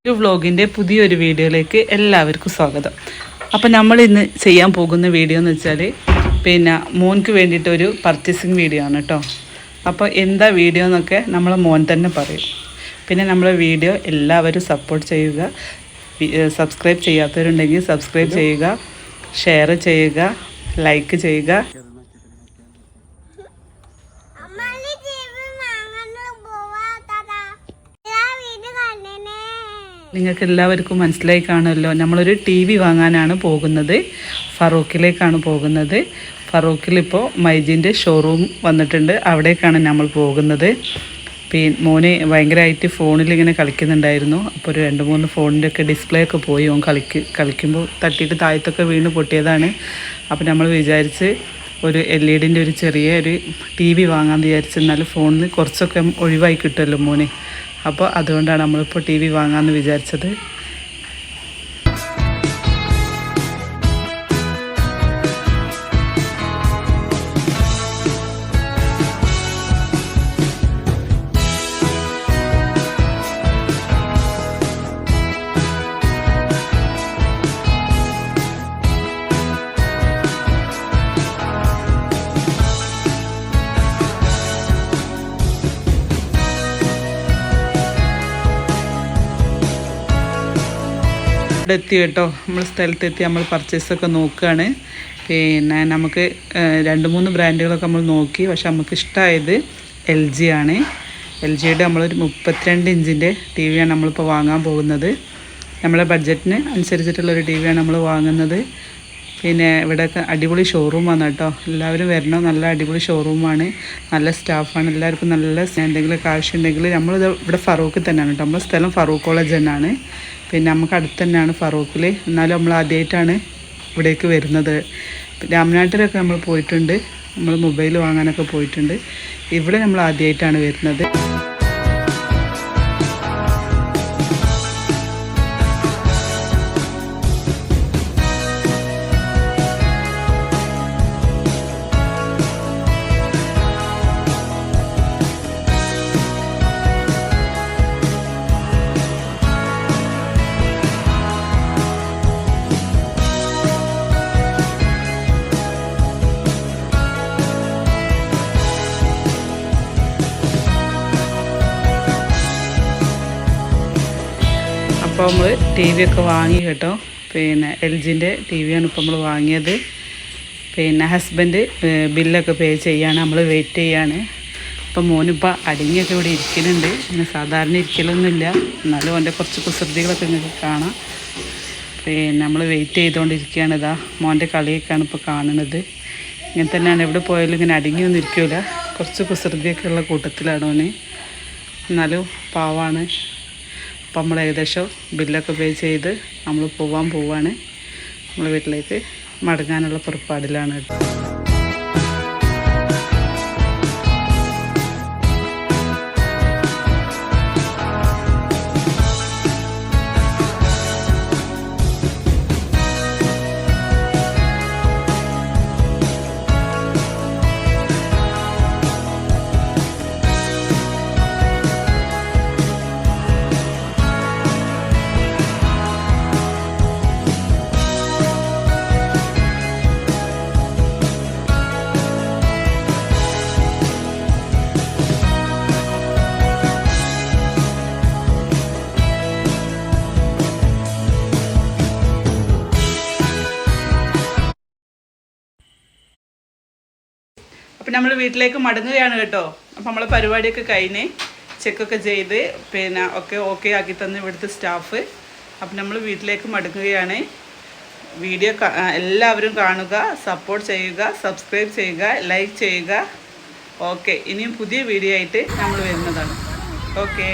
ഒരു വ്ളോഗിൻ്റെ പുതിയൊരു വീഡിയോയിലേക്ക് എല്ലാവർക്കും സ്വാഗതം. അപ്പോൾ നമ്മൾ ഇന്ന് ചെയ്യാൻ പോകുന്ന വീഡിയോ എന്ന് വെച്ചാൽ മോൻക്ക് വേണ്ടിയിട്ടൊരു പർച്ചേസിങ് വീഡിയോ ആണ് കേട്ടോ. അപ്പോൾ എന്താ വീഡിയോ എന്നൊക്കെ നമ്മളെ മോൻ തന്നെ പറയും. പിന്നെ നമ്മളെ വീഡിയോ എല്ലാവരും സപ്പോർട്ട് ചെയ്യുക. സബ്സ്ക്രൈബ് ചെയ്യാത്തവരുണ്ടെങ്കിൽ സബ്സ്ക്രൈബ് ചെയ്യുക, ഷെയർ ചെയ്യുക, ലൈക്ക് ചെയ്യുക. നിങ്ങൾക്ക് എല്ലാവർക്കും മനസ്സിലായി കാണുമല്ലോ, നമ്മളൊരു ടി വി വാങ്ങാനാണ് പോകുന്നത്. ഫറൂഖിലേക്കാണ് പോകുന്നത്. ഫറൂഖിൽ ഇപ്പോൾ മൈജിൻ്റെ ഷോറൂം വന്നിട്ടുണ്ട്, അവിടേക്കാണ് നമ്മൾ പോകുന്നത്. മോന് ഭയങ്കരമായിട്ട് ഫോണിൽ ഇങ്ങനെ കളിക്കുന്നുണ്ടായിരുന്നു. അപ്പോൾ ഒരു 2-3 ഫോണിൻ്റെ ഒക്കെ ഡിസ്പ്ലേ ഒക്കെ പോയി. ഓൻ കളിക്കുമ്പോൾ തട്ടിയിട്ട് താഴത്തൊക്കെ വീണ് പൊട്ടിയതാണ്. അപ്പോൾ നമ്മൾ വിചാരിച്ച് ഒരു LED ഒരു ചെറിയൊരു ടി വി വാങ്ങാമെന്ന് വിചാരിച്ച്. എന്നാലും ഫോണിൽ കുറച്ചൊക്കെ ഒഴിവായി കിട്ടുമല്ലോ മോന്. അപ്പോൾ അതുകൊണ്ടാണ് നമ്മളിപ്പോൾ ടി വി വാങ്ങാമെന്ന് വിചാരിച്ചത്. ഇവിടെ എത്തി കേട്ടോ. നമ്മൾ സ്ഥലത്തെത്തി നമ്മൾ പർച്ചേസൊക്കെ നോക്കുകയാണ്. നമുക്ക് 2-3 ബ്രാൻഡുകളൊക്കെ നമ്മൾ നോക്കി. പക്ഷെ നമുക്ക് ഇഷ്ടമായത് LG ആണ്. LGയുടെ നമ്മളൊരു 32 ഇഞ്ചിൻ്റെ ടി വിയാണ് നമ്മളിപ്പോൾ വാങ്ങാൻ പോകുന്നത്. നമ്മളെ ബഡ്ജറ്റിന് അനുസരിച്ചിട്ടുള്ളൊരു ടി വിയാണ് നമ്മൾ വാങ്ങുന്നത്. ഇവിടെയൊക്കെ അടിപൊളി ഷോറൂമാണ് കേട്ടോ. എല്ലാവരും വരണം. നല്ല അടിപൊളി ഷോറൂമാണ്, നല്ല സ്റ്റാഫാണ്. എല്ലാവർക്കും നല്ല എന്തെങ്കിലുമൊക്കെ ആവശ്യമുണ്ടെങ്കിൽ നമ്മളിത് ഇവിടെ ഫറൂഖിൽ തന്നെയാണ് കേട്ടോ. നമ്മുടെ സ്ഥലം ഫറൂഖ് കോളേജ് തന്നെയാണ്. നമുക്ക് അടുത്ത് തന്നെയാണ് ഫറൂഖിൽ. എന്നാലും നമ്മൾ ആദ്യമായിട്ടാണ് ഇവിടേക്ക് വരുന്നത്. രാമനാട്ടിലൊക്കെ നമ്മൾ പോയിട്ടുണ്ട്, നമ്മൾ മൊബൈൽ വാങ്ങാനൊക്കെ പോയിട്ടുണ്ട്. ഇവിടെ നമ്മൾ ആദ്യമായിട്ടാണ് വരുന്നത്. അപ്പോൾ നമ്മൾ ടി വി ഒക്കെ വാങ്ങി കേട്ടോ. LGൻ്റെ ടി വിയാണ് ഇപ്പോൾ നമ്മൾ വാങ്ങിയത്. ഹസ്ബൻഡ് ബില്ലൊക്കെ പേ ചെയ്യാണ്, നമ്മൾ വെയിറ്റ് ചെയ്യാണ്. അപ്പോൾ മോനിപ്പോൾ അടങ്ങിയൊക്കെ ഇവിടെ ഇരിക്കലുണ്ട്. സാധാരണ ഇരിക്കലൊന്നുമില്ല, എന്നാലും അവൻ്റെ കുറച്ച് കുസൃതികളൊക്കെ നിങ്ങൾക്ക് കാണാം. നമ്മൾ വെയിറ്റ് ചെയ്തുകൊണ്ടിരിക്കുകയാണ്. ഇതാ മോൻ്റെ കളിയൊക്കെയാണ് ഇപ്പോൾ കാണുന്നത്. ഇങ്ങനെ തന്നെയാണ്, എവിടെ പോയാലും ഇങ്ങനെ അടങ്ങിയൊന്നും ഇരിക്കില്ല. കുറച്ച് കുസൃതിയൊക്കെ ഉള്ള കൂട്ടത്തിലാണ് അവന്, എന്നാലും പാവാണ്. അപ്പം നമ്മൾ ഏകദേശം ബില്ലൊക്കെ പേ ചെയ്ത് നമ്മൾ പോവാണ്. നമ്മൾ വീട്ടിലേക്ക് മടങ്ങാനുള്ള പുറപ്പാടിലാണ് കേട്ടോ. അപ്പം നമ്മൾ വീട്ടിലേക്ക് മടങ്ങുകയാണ് കേട്ടോ. അപ്പം നമ്മളെ പരിപാടിയൊക്കെ കഴിഞ്ഞ് ചെക്കൊക്കെ ചെയ്ത് ഒക്കെ ഓക്കെ ആക്കി തന്നു ഇവിടുത്തെ സ്റ്റാഫ്. അപ്പം നമ്മൾ വീട്ടിലേക്ക് മടങ്ങുകയാണ്. വീഡിയോ എല്ലാവരും കാണുക, സപ്പോർട്ട് ചെയ്യുക, സബ്സ്ക്രൈബ് ചെയ്യുക, ലൈക്ക് ചെയ്യുക. ഓക്കെ, ഇനിയും പുതിയ വീഡിയോ ആയിട്ട് നമ്മൾ വരുന്നതാണ്. ഓക്കെ.